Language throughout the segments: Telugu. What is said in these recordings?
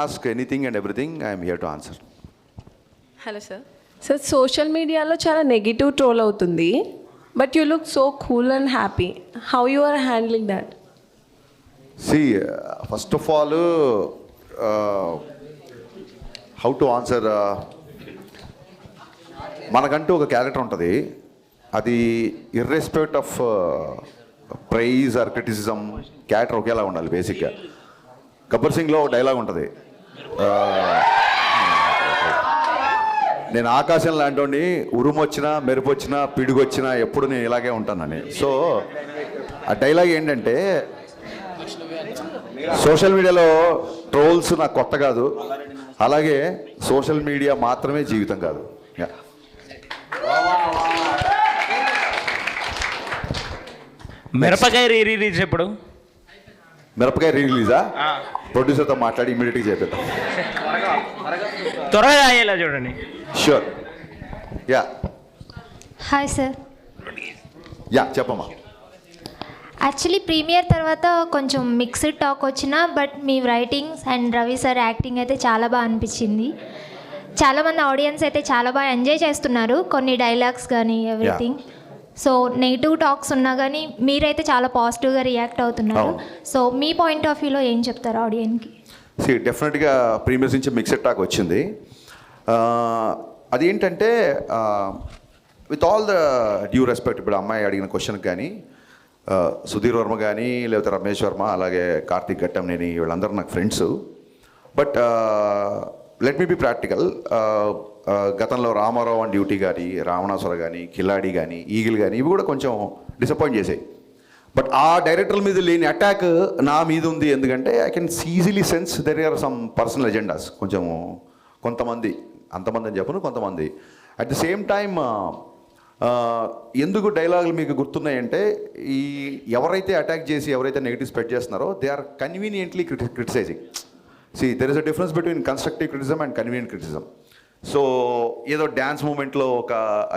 Ask anything and everything, I am here to answer. Hello sir. Sir social మీడియాలో చాలా నెగిటివ్ ట్రోల్ అవుతుంది, but you look so cool and happy. How you are handling that? See, first of all, how to answer, మనకంటూ ఒక క్యారెక్టర్ ఉంటుంది. అది irrespective of praise or criticism character ఒకేలా ఉండాలి. బేసిక్గా గబ్బర్ సింగ్లో డైలాగ్ ఉంటుంది, నేను ఆకాశం లాంటి ఉరుము వచ్చినా మెరుపు వచ్చినా పిడుగు వచ్చినా ఎప్పుడు నేను ఇలాగే ఉంటానని. సో ఆ డైలాగ్ ఏంటంటే, సోషల్ మీడియాలో ట్రోల్స్ నాకు కొత్త కాదు, అలాగే సోషల్ మీడియా మాత్రమే జీవితం కాదు. మిరపకాయ రిలీజ్ ఎప్పుడు? మిరపకాయ రిలీజా? ప్రొడ్యూసర్తో మాట్లాడి ఇమీడియట్గా చెప్పేద్దాం. త్వరగా అయ్యేలా చూడండి. Sure. Yeah hi sir. Yeah చెప్పమ్మా. యాక్చువల్లీ ప్రీమియర్ తర్వాత కొంచెం మిక్స్డ్ టాక్ వచ్చినా, but me writings and Ravi sir acting అయితే చాలా బాగా అనిపించింది. చాలామంది ఆడియన్స్ అయితే చాలా బాగా ఎంజాయ్ చేస్తున్నారు, కొన్ని డైలాగ్స్ కానీ ఎవ్రీథింగ్. సో నెగిటివ్ టాక్స్ ఉన్నా కానీ మీరైతే చాలా పాజిటివ్గా రియాక్ట్ అవుతున్నారు. సో మీ పాయింట్ ఆఫ్ వ్యూలో ఏం చెప్తారు ఆడియన్స్కి? డెఫినెట్గా ప్రీమియర్స్ నుంచి మిక్స్డ్ టాక్ వచ్చింది. అదేంటంటే, with all the due respect, ఇప్పుడు అమ్మాయి అడిగిన క్వశ్చన్కి కానీ సుధీర్ వర్మ కానీ లేకపోతే రమేష్ వర్మ అలాగే కార్తీక్ ఘట్టంనేని వీళ్ళందరూ నాకు friends. But let me be practical. గతంలో రామారావు అండ్ డ్యూటీ కానీ, రావణాసుర కానీ, కిలాడి కానీ, ఈగిల్ కానీ ఇవి కూడా కొంచెం డిసప్పాయింట్ చేసాయి. బట్ ఆ డైరెక్టర్ల మీద లేని అటాక్ నా మీద ఉంది. ఎందుకంటే I can easily sense there are some personal agendas. కొంతమంది, అంతమంది అని చెప్పను, కొంతమంది. అట్ ది సేమ్ టైమ్ ఎందుకు డైలాగులు మీకు గుర్తున్నాయంటే, ఈ ఎవరైతే అటాక్ చేసి ఎవరైతే నెగిటివ్ స్ప్రెడ్ చేస్తున్నారో they are conveniently criticising. There is a difference between constructive criticism and convenient criticism. So ఏదో డ్యాన్స్ మూమెంట్లో ఒక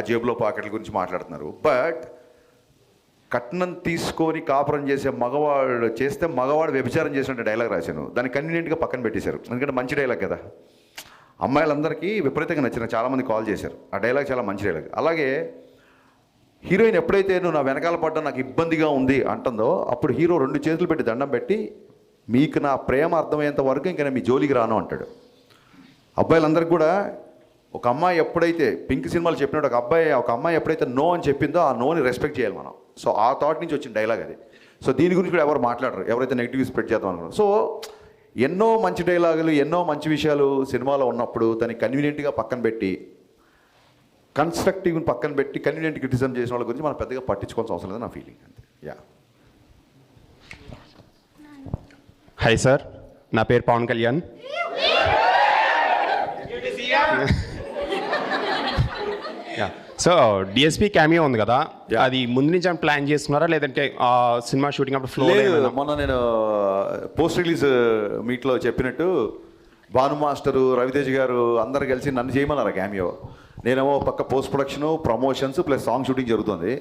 జేబులో పాకెట్ల గురించి మాట్లాడుతున్నారు, బట్ కట్నం తీసుకొని కాపురం చేసే మగవాడు చేస్తే మగవాడు వ్యభిచారం చేసినట్టు డైలాగ్ రాశాను. దాన్ని కన్వీనియంట్గా పక్కన పెట్టేశారు, ఎందుకంటే మంచి డైలాగ్ కదా. అమ్మాయిలందరికీ విపరీతంగా నచ్చిన, చాలామంది కాల్ చేశారు. ఆ డైలాగ్ చాలా మంచి డైలాగ్. అలాగే హీరోయిన్ ఎప్పుడైతే నువ్వు నా వెనకాల పడ్డా నాకు ఇబ్బందిగా ఉంది అంటుందో, అప్పుడు హీరో 2 చేతులు పెట్టి దండం పెట్టి, మీకు నా ప్రేమ అర్థమయ్యేంత వరకు ఇంకా నేను మీ జోలికి రాను అంటాడు. అబ్బాయిలందరికీ కూడా ఒక అమ్మాయి ఎప్పుడైతే పింక్ సినిమాలు చెప్పినట్టు ఒక అమ్మాయి ఎప్పుడైతే నో అని చెప్పిందో ఆ నోని రెస్పెక్ట్ చేయాలి మనం. సో ఆ థాట్ నుంచి వచ్చిన డైలాగ్ అది. సో దీని గురించి కూడా ఎవరు మాట్లాడరు, ఎవరైతే నెగిటివ్ స్ప్రెడ్ చేద్దాం అనుకున్నారు. సో ఎన్నో మంచి డైలాగులు, ఎన్నో మంచి విషయాలు సినిమాలో ఉన్నప్పుడు దాన్ని కన్వీనియంట్గా పక్కన పెట్టి, కన్స్ట్రక్టివ్ని పక్కన పెట్టి కన్వీనియంట్ క్రిటిసిజం చేసిన వాళ్ళ గురించి మనం పెద్దగా పట్టించుకోవాల్సిన అవసరం లేదు నా ఫీలింగ్ అంతే. యా. హాయ్ సార్, నా పేరు Pawan Kalyan. So DSP cameo ఉంది కదా, అది ముందు నుంచి ప్లాన్ చేస్తున్నారా లేదంటే సినిమా షూటింగ్ అప్పుడు ఫ్లో? మొన్న నేను పోస్ట్ రిలీజ్ మీట్లో చెప్పినట్టు భాను మాస్టరు, రవితేజ్ గారు అందరు కలిసి నన్ను చేయమన్నారు క్యామియో. నేనేమో పక్క post production, promotions plus song shooting జరుగుతుంది.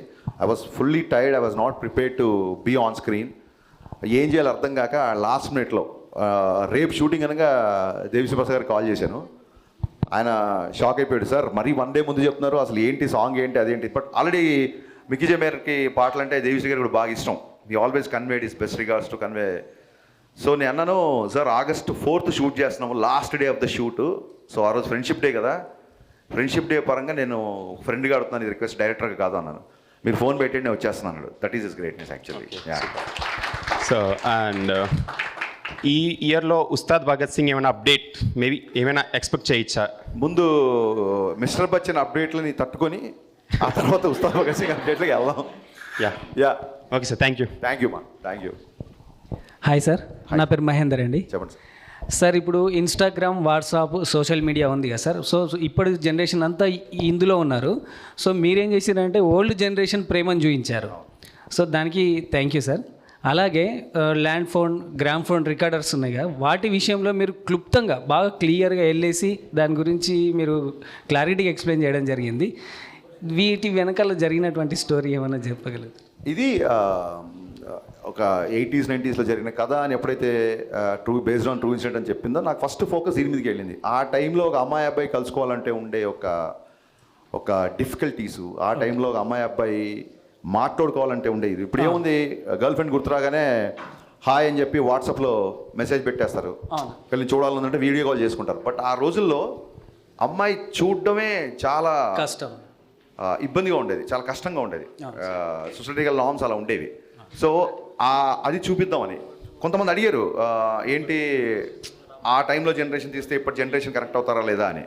I was fully tired, I was not prepared to be on screen. ఏం చేయాలో అర్థం కాక లాస్ట్ మినిట్లో రేపు షూటింగ్ అనగా దేవిశ్రీ ప్రసాద్ గారికి కాల్ చేశాను. ఆయన షాక్ అయిపోయాడు, సార్ మరీ 1 డే ముందు చెప్తున్నారు, అసలు ఏంటి సాంగ్ ఏంటి అదేంటి. బట్ ఆల్రెడీ మిక్కీ జమేర్కి పాటలు అంటే దేవిశ్రీ గారికి కూడా బాగా ఇష్టం. He always conveyed his best regards to convey. So నేను అన్నాను, సార్ August 4th షూట్ చేస్తున్నాము, last day of the shoot. So ఆ రోజు ఫ్రెండ్షిప్ డే కదా, ఫ్రెండ్షిప్ డే పరంగా నేను ఫ్రెండ్గా అడుగుతున్నాను, ఇది రిక్వెస్ట్ డైరెక్టర్గా కాదు అన్నాను. మీరు ఫోన్ పెట్టండి నేను వచ్చేస్తున్నాను. That is is greatness actually. So and ఈ ఇయర్లో ఉస్తాద్ భగత్ సింగ్ ఏమైనా అప్డేట్ మేబీ ఏమైనా ఎక్స్పెక్ట్ చేయొచ్చా? ముందు మిస్టర్ బచ్చన్ అప్డేట్లని తట్టుకొని ఆ తర్వాత ఉస్తాద్ భగత్ సింగ్ అప్డేట్లకి వెళ్దాం. Yeah okay sir, thank you. Thank you మా, థ్యాంక్ యూ. హాయ్ సార్, నా పేరు మహేందర్ అండి. చెప్పండి సార్. సార్ ఇప్పుడు ఇన్స్టాగ్రామ్, వాట్సాప్, సోషల్ మీడియా ఉంది కదా సార్. సో ఇప్పుడు జనరేషన్ అంతా ఇందులో ఉన్నారు. సో మీరేం చేశారంటే ఓల్డ్ జనరేషన్ ప్రేమను చూపించారు. సో దానికి థ్యాంక్ యూ సార్. అలాగే land phone, gram phone recorders ఉన్నాయి కదా, వాటి విషయంలో మీరు క్లుప్తంగా బాగా క్లియర్గా వెళ్ళేసి దాని గురించి మీరు క్లారిటీగా ఎక్స్ప్లెయిన్ చేయడం జరిగింది. వీటి వెనకాల జరిగినటువంటి స్టోరీ ఏమైనా చెప్పగలరు? ఇది ఒక ఒక 80s 90sలో జరిగిన కథ అని ఎప్పుడైతే బేస్డ్ ఆన్ ట్రూ ఇన్సిడెంట్ అని చెప్పిందో నాకు ఫస్ట్ ఫోకస్ దీని మీదకి వెళ్ళింది. ఆ టైంలో ఒక అమ్మాయి అబ్బాయి కలుసుకోవాలంటే ఉండే ఒక డిఫికల్టీసు, ఆ టైంలో ఒక అమ్మాయి అబ్బాయి మాట్లాడుకోవాలంటే ఉండేది. ఇప్పుడు ఏముంది, గర్ల్ ఫ్రెండ్ గుర్తురాగానే హాయ్ అని చెప్పి వాట్సాప్లో మెసేజ్ పెట్టేస్తారు, వీళ్ళని చూడాలంటే వీడియో కాల్ చేసుకుంటారు. బట్ ఆ రోజుల్లో అమ్మాయి చూడడమే చాలా కష్టం, ఇబ్బందిగా ఉండేది, చాలా కష్టంగా ఉండేది. సొసైటికల్ నార్మ్స్ అలా ఉండేవి. సో అది చూపిద్దామని కొంతమంది అడిగారు, ఏంటి ఆ టైంలో జనరేషన్ తీస్తే ఇప్పటి జనరేషన్ కరెక్ట్ అవుతారా లేదా అని.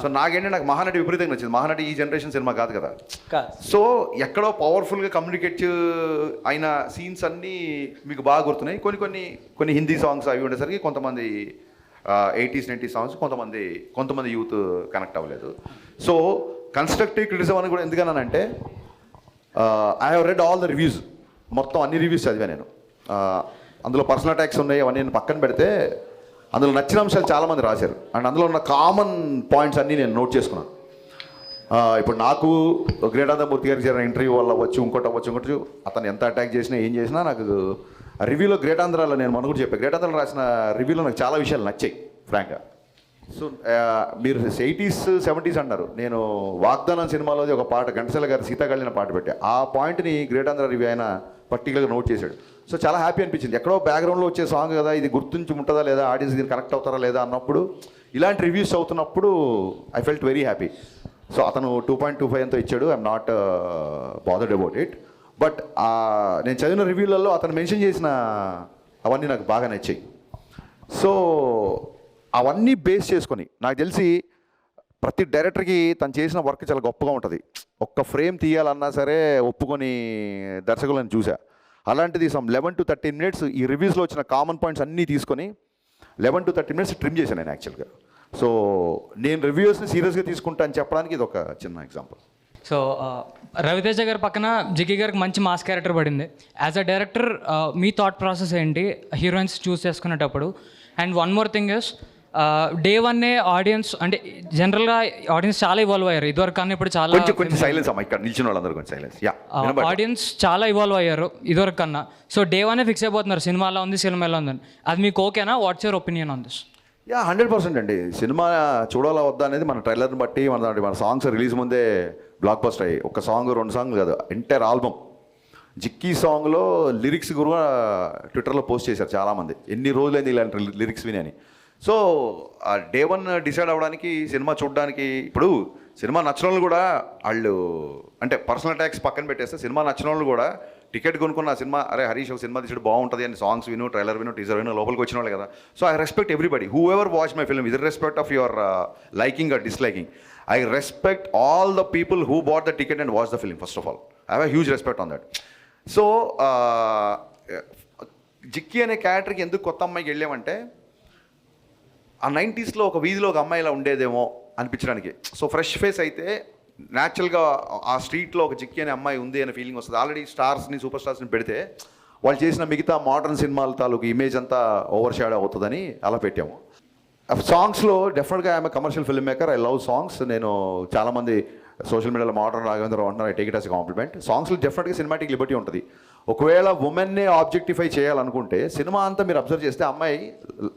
సో నాకు మహానటి విపరీతంగా నచ్చింది. మహానటి ఈ జనరేషన్ సినిమా కాదు కదా. సో ఎక్కడో పవర్ఫుల్గా కమ్యూనికేట్ అయిన సీన్స్ అన్నీ మీకు బాగా గుర్తున్నాయి. కొన్ని హిందీ సాంగ్స్ అవి ఉండేసరికి కొంతమంది 80s 90s సాంగ్స్ కొంతమంది యూత్ కనెక్ట్ అవ్వలేదు. సో కన్స్ట్రక్టివ్ క్రిటిసిజం అని కూడా ఎందుకన్నానంటే, I have read all the reviews, మొత్తం అన్ని రివ్యూస్ చదివా నేను. అందులో పర్సనల్ అటాక్స్ ఉన్నాయి, అవన్నీ నేను పక్కన పెడితే అందులో నచ్చిన అంశాలు చాలామంది రాశారు. అండ్ అందులో ఉన్న కామన్ పాయింట్స్ అన్నీ నేను నోట్ చేసుకున్నాను. ఇప్పుడు నాకు గ్రేటానందమూర్తి గారికి జరిగిన ఇంటర్వ్యూ వల్ల ఇంకోటి అతను ఎంత అటాక్ చేసినా ఏం చేసినా నాకు రివ్యూలో గ్రేటాంధ్రాలో నేను మన కూడా చెప్పాను, గ్రేటాంధ్రాలో రాసిన రివ్యూలో నాకు చాలా విషయాలు నచ్చాయి ఫ్రాంక్గా. సో మీరు 80s 70s అన్నారు, నేను వాగ్దానం సినిమాలోది ఒక పాట ఘంటసాల గారు సీతాకళ్యాణ పాట పెట్టా, ఆ పాయింట్ని గ్రేటాంధ్ర రివ్యూ ఆయన పర్టికులర్గా నోట్ చేశాడు. సో చాలా హ్యాపీ అనిపించింది. ఎక్కడో బ్యాక్గ్రౌండ్లో వచ్చే సాంగ్ కదా, ఇది గుర్తుంచి ఉంటుందా లేదా, ఆడియన్స్ దీన్ని కనెక్ట్ అవుతారా లేదా అన్నప్పుడు, ఇలాంటి రివ్యూస్ అవుతున్నప్పుడు I felt very happy. So అతను 2.25 ఎంతో ఇచ్చాడు, I'm not bothered about it. But నేను చదివిన రివ్యూలలో అతను మెన్షన్ చేసిన అవన్నీ నాకు బాగా నచ్చాయి. సో అవన్నీ బేస్ చేసుకొని నాకు తెలిసి ప్రతి డైరెక్టర్కి తను చేసిన వర్క్ చాలా గొప్పగా ఉంటుంది. ఒక్క ఫ్రేమ్ తీయాలన్నా సరే ఒప్పుకొని దర్శకులను చూసా. అలాంటిది సమ్ 11 to 13 minutes ఈ రివ్యూస్లో వచ్చిన కామన్ పాయింట్స్ అన్నీ తీసుకొని 11 to 13 minutes ట్రిమ్ చేశాను నేను యాక్చువల్గా. సో నేను రివ్యూస్ని సీరియస్గా తీసుకుంటా అని చెప్పడానికి ఇది ఒక చిన్న ఎగ్జాంపుల్. సో రవితేజ గారి పక్కన జిక్కి గారికి మంచి మాస్ క్యారెక్టర్ పడింది. యాజ్ అ డైరెక్టర్ మీ థాట్ ప్రాసెస్ ఏంటి హీరోయిన్స్ చూస్ చేసుకునేటప్పుడు? And one more thing is, they wanna audience అంటే జనరల్గా ఆడియన్స్ చాలా ఇవాల్వ్ అయ్యారు ఇదివరకు కానీ ఇప్పుడు చాలా కొంచెం సైలెన్స్ అమ్మా, ఇక్కడ నిల్చిన వాళ్ళందరూ కొంచెం సైలెన్స్. ఆడియన్స్ చాలా ఇవాల్వ్ అయ్యారు ఇదివరకు కన్నా. సో డే వన్నే ఫిక్స్ అయిపోతున్నారు సినిమా ఎలా ఉంది, సినిమా ఎలా ఉందని. అది మీకు ఓకేనా? What's your opinion on this? 100% అండి. సినిమా చూడాలా వద్దా అనేది మన ట్రైలర్ని బట్టి, మన సాంగ్స్ రిలీజ్ ముందే బ్లాక్ బస్టర్ అయ్యి, ఒక సాంగ్ 2 సాంగ్లు కాదు, ఎంటైర్ ఆల్బమ్. జిక్కీ సాంగ్లో లిరిక్స్ కూడా ట్విట్టర్లో పోస్ట్ చేశారు చాలామంది, ఎన్ని రోజులైంది ఇలాంటి లిరిక్స్ విని అని. సో డే వన్ డిసైడ్ అవ్వడానికి, సినిమా చూడడానికి, ఇప్పుడు సినిమా నచ్చిన వాళ్ళు కూడా వాళ్ళు అంటే పర్సనల్ అటాక్స్ పక్కన పెట్టేస్తే, సినిమా నచ్చిన వాళ్ళు కూడా టికెట్ కొనుక్కున్న సినిమా, అరే హరీష్ ఒక సినిమా తీసాడు బాగుంటుంది అని సాంగ్స్ విను, ట్రైలర్ విను, టీజర్ విను, లోపలికి వచ్చిన వాళ్ళు కదా. So I respect everybody who ever watch my film, with respect of your liking or disliking. I respect all the people who bought the ticket and watch the film. First of all I have huge respect on that. So Jikki అనే క్యారెక్టర్కి ఎందుకు కొత్త అమ్మాయికి వెళ్ళామంటే, ఆ 90sలో ఒక వీధిలో ఒక అమ్మాయి ఇలా ఉండేదేమో అనిపించడానికి. సో ఫ్రెష్ ఫేస్ అయితే న్యాచురల్గా ఆ స్ట్రీట్లో ఒక జిక్కీ అనే అమ్మాయి ఉంది అనే ఫీలింగ్ వస్తుంది. ఆల్రెడీ స్టార్స్ని, సూపర్ స్టార్స్ని పెడితే వాళ్ళు చేసిన మిగతా మోడర్న్ సినిమాల తాలూకు ఇమేజ్ అంతా ఓవర్ షాడో అవుతుందని అలా పెట్టాము. సాంగ్స్లో డెఫినెట్గా I'm commercial film maker, I love songs. నేను చాలామంది సోషల్ మీడియాలో మోడర్న్ రాఘవేంద్ర అంటున్నారు, I take it as compliment. సాంగ్స్లో డెఫినెట్గా సినిమాటిక్ లిబర్టీ ఉంటుంది. ఒకవేళ ఉమెన్నే ఆబ్జెక్టిఫై చేయాలనుకుంటే సినిమా అంతా మీరు అబ్జర్వ్ చేస్తే అమ్మాయి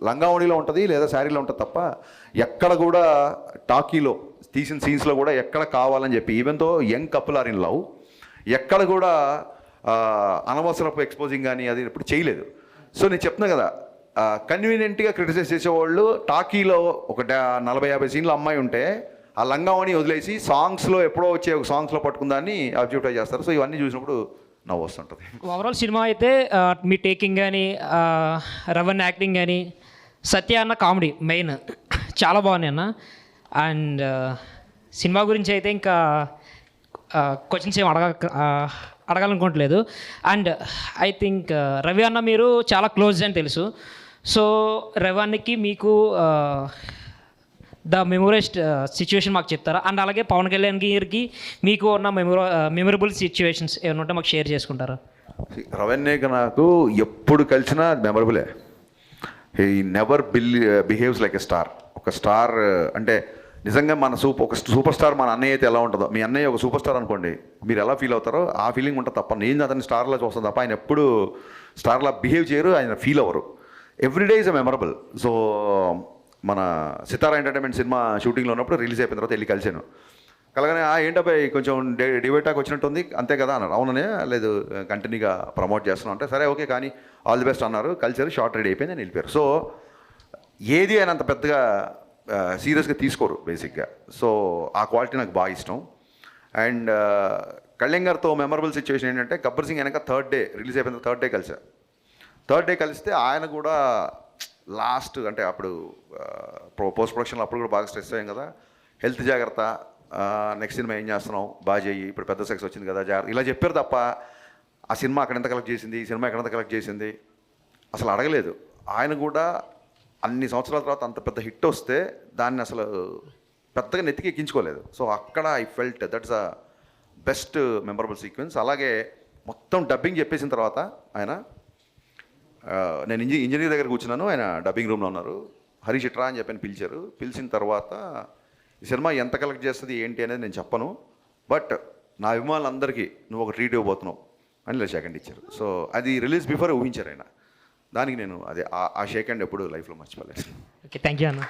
లంగావణిలో ఉంటుంది లేదా శారీలో ఉంటుంది తప్ప ఎక్కడ కూడా టాకీలో తీసిన సీన్స్లో కూడా ఎక్కడ కావాలని చెప్పి, ఈవెన్తో young couple or in love, ఎక్కడ కూడా అనవసరపు ఎక్స్పోజింగ్ కానీ అది ఇప్పుడు చేయలేదు. సో నేను చెప్తున్నా కదా, కన్వీనియంట్గా క్రిటిసైజ్ చేసేవాళ్ళు టాకీలో ఒక 40-50 సీన్లు అమ్మాయి ఉంటే ఆ లంగావణి వదిలేసి సాంగ్స్లో ఎప్పుడో వచ్చే ఒక సాంగ్స్లో పట్టుకుందాన్ని ఆబ్జెక్టిఫై చేస్తారు. సో ఇవన్నీ చూసినప్పుడు నవ్వు వస్తుంటుంది. ఓవరాల్ సినిమా అయితే మీ టేకింగ్ కానీ, రవన్ యాక్టింగ్ కానీ, సత్య అన్న కామెడీ మెయిన్ చాలా బాగున్నాయి అన్న. అండ్ సినిమా గురించి అయితే ఇంకా క్వశ్చన్స్ ఏం అడగాలనుకోవట్లేదు. అండ్ ఐ థింక్ రవి అన్న మీరు చాలా క్లోజ్ అని తెలుసు. సో రవి అన్నకి మీకు ద మెమొరెస్ట్ సిచ్యువేషన్ మాకు చెప్తారా? అండ్ అలాగే పవన్ కళ్యాణ్ గారికి మీకు ఉన్న మెమొరబుల్ సిచ్యువేషన్స్ ఏమైనా ఉంటే మాకు షేర్ చేసుకుంటారా? రవణ్యకి నాకు ఎప్పుడు కలిసినా మెమరబులే. He never behaves like a star. ఒక స్టార్ అంటే నిజంగా మన ఒక సూపర్ స్టార్ మన అన్నయ్య అయితే ఎలా ఉంటుందో, మీ అన్నయ్య ఒక సూపర్ స్టార్ అనుకోండి, మీరు ఎలా ఫీల్ అవుతారో ఆ ఫీలింగ్ ఉంటుంది తప్ప, నేను అతన్ని స్టార్లా చూస్తాను తప్ప ఆయన ఎప్పుడు స్టార్లా బిహేవ్ చేయరు, ఆయన ఫీల్ అవ్వరు. Everyday is a memorable. So మన సితారా ఎంటర్టైన్మెంట్ సినిమా షూటింగ్లో ఉన్నప్పుడు రిలీజ్ అయిపోయిన తర్వాత వెళ్ళి కలిసాను. కలగానే ఏంటబ్బాయి కొంచెం డివైటాక్ వచ్చినట్టుంది అంతే కదా అన్నారు. అవుననే, లేదు కంటిన్యూగా ప్రమోట్ చేస్తున్నాం అంటే సరే ఓకే కానీ ఆల్ ది బెస్ట్ అన్నారు. కలిసారు, షార్ట్ రెడీ అయిపోయింది, నేను వెళ్ళిపోయారు. సో ఏది ఆయన అంత పెద్దగా సీరియస్గా తీసుకోరు బేసిక్గా. సో ఆ క్వాలిటీ నాకు బాగా ఇష్టం. అండ్ కళ్యాణ్ గారితో మెమరబుల్ సిచ్యువేషన్ ఏంటంటే గబ్బర్ సింగ్ వెనక థర్డ్ డే రిలీజ్ అయిపోయిన థర్డ్ డే కలిసా. థర్డ్ డే కలిస్తే ఆయన కూడా లాస్ట్ అంటే అప్పుడు పోస్ట్ ప్రొడక్షన్లో అప్పుడు కూడా బాగా స్ట్రెస్ అయ్యాం కదా, హెల్త్ జాగ్రత్త, నెక్స్ట్ సినిమా ఏం చేస్తున్నావు బాగా చెయ్యి, ఇప్పుడు పెద్ద సక్సెస్ వచ్చింది కదా జాగ్రత్త, ఇలా చెప్పారు తప్ప ఆ సినిమా అక్కడ ఎంత కలెక్ట్ చేసింది, ఈ సినిమా ఎక్కడంత కలెక్ట్ చేసింది అసలు అడగలేదు. ఆయన కూడా అన్ని సంవత్సరాల తర్వాత అంత పెద్ద హిట్ వస్తే దాన్ని అసలు పెద్దగా నెత్తికి ఎక్కించుకోలేదు. సో అక్కడ I felt that's a best memorable sequence. అలాగే మొత్తం డబ్బింగ్ చెప్పేసిన తర్వాత ఆయన నేను ఇంజనీర్ దగ్గర కూర్చున్నాను, ఆయన డబ్బింగ్ రూమ్లో ఉన్నారు. హరీష్ ఇట్రా అని చెప్పని పిలిచారు. పిలిచిన తర్వాత ఈ సినిమా ఎంత కలెక్ట్ చేస్తుంది ఏంటి అనేది నేను చెప్పను, బట్ నా అభిమానులందరికీ నువ్వు ఒక ట్రీట్ ఇవ్వబోతున్నావు అని ఇలా షేక్ హ్యాండ్ ఇచ్చారు. సో అది రిలీజ్ బిఫోర్ ఊహించారు ఆయన. దానికి నేను అదే ఆ షేక్ హ్యాండ్ ఎప్పుడు లైఫ్లో మర్చిపోలేదు. ఓకే, థ్యాంక్ యూ అన్న.